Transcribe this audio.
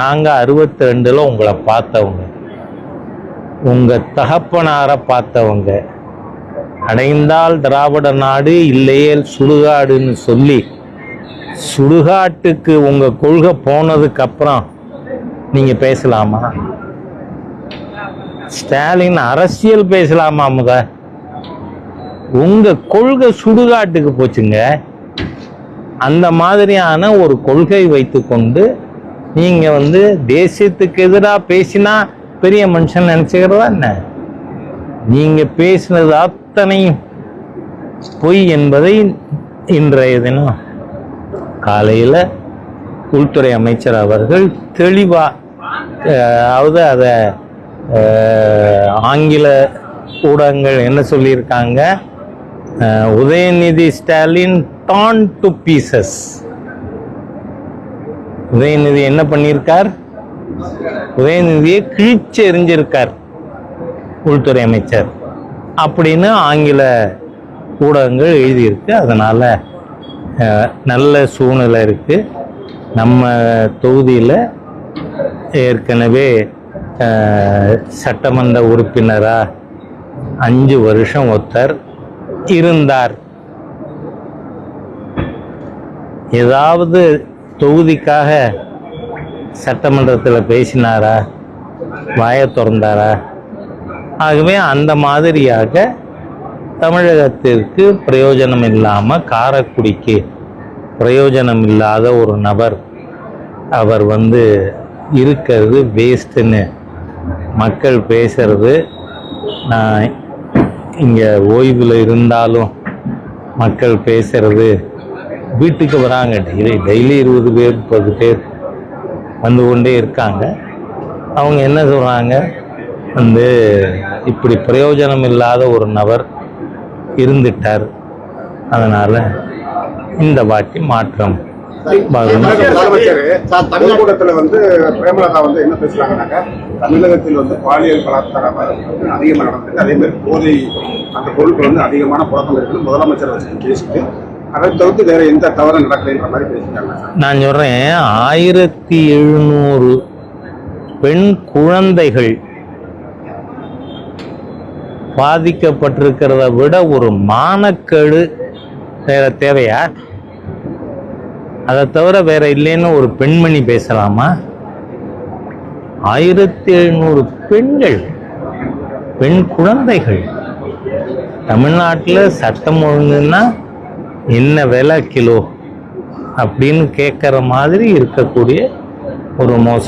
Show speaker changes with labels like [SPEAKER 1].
[SPEAKER 1] நாங்கள் 62 உங்களை பார்த்தவங்க, உங்கள் தகப்பனாரை பார்த்தவங்க. அடைந்தால் திராவிட நாடு, இல்லையேல் சுடுகாடுன்னு சொல்லி சுடுகாட்டுக்கு உங்கள் கொள்கை போனதுக்கப்புறம் நீங்கள் பேசலாமா? ஸ்டாலின் அரசியல் பேசலாமா? உங்கள் கொள்கை சுடுகாட்டுக்கு போச்சுங்க. அந்த மாதிரியான ஒரு கொள்கை வைத்துக்கொண்டு நீங்கள் தேசியத்துக்கு எதிராக பேசினா பெரிய மனுஷன் நினச்சிக்கிறதா என்ன? நீங்கள் பேசினது அத்தனையும் பொய் என்பதை இன்றைய தினம் காலையில் உள்துறை அமைச்சர் அவர்கள் தெளிவாக, அதாவது அதை ஆங்கில ஊடகங்கள் என்ன சொல்லியிருக்காங்க, Udhayanidhi Stalin torn to pieces. Udhayanidhi என்ன பண்ணியிருக்கார்? உதயநிதியை கிழிச்சு எறிஞ்சிருக்கார் உள்துறை அமைச்சர் அப்படின்னு ஆங்கில ஊடகங்கள் எழுதியிருக்கு. அதனால் நல்ல சூழ்நிலை இருக்குது. நம்ம தொகுதியில் ஏற்கனவே சட்டமன்ற உறுப்பினராக 5 வருஷம் ஒருத்தர் இருந்தார். ஏதாவது தொகுதிக்காக சட்டமன்றத்தில் பேசினாரா? வாயை திறந்தாரா? ஆகவே அந்த மாதிரியாக தமிழகத்திற்கு பிரயோஜனம் இல்லாமல், காரைக்குடிக்கு பிரயோஜனம் இல்லாத ஒரு நபர் அவர் இருக்கிறது வேஸ்ட்டுன்னு மக்கள் பேசுறது. நான் இங்கே ஓய்வில் இருந்தாலும் மக்கள் பேசுறது, வீட்டுக்கு வராங்க, டெய்லி 20 பேர் 30 பேர் வந்து கொண்டே இருக்காங்க. அவங்க என்ன சொல்கிறாங்க, இப்படி பிரயோஜனம் இல்லாத ஒரு நபர் இருந்துட்டார், அதனால் இந்த வாட்டி மாற்றம்.
[SPEAKER 2] தமிழகத்தில் பிரேமலதா என்ன பேசுறாங்கன்னாக்கா, தமிழகத்தில் பாலியல் பலாத்காரம் அதிகமாக நடந்தது, அதே மாதிரி போதை அந்த பொருட்கள் அதிகமான புழக்கம் இருக்குது, முதலமைச்சர் வச்சு பேசிட்டு அதை தவிர்த்து வேற எந்த தவறும் நடக்கலைன்ற மாதிரி பேசிட்டாங்க.
[SPEAKER 1] நான் சொல்றேன், 1700 பெண் குழந்தைகள் பாதிக்கப்பட்டிருக்கிறத விட ஒரு மானக்கேடு வேற தேவையா? அதை தவிர வேற இல்லைன்னு ஒரு பெண்மணி பேசலாமா? 1700 பெண்கள், பெண் குழந்தைகள். தமிழ்நாட்டில் சட்டம் ஒழுங்குன்னா என்ன விலை கிலோ அப்படின்னு கேட்குற மாதிரி இருக்கக்கூடிய ஒரு மோசம்.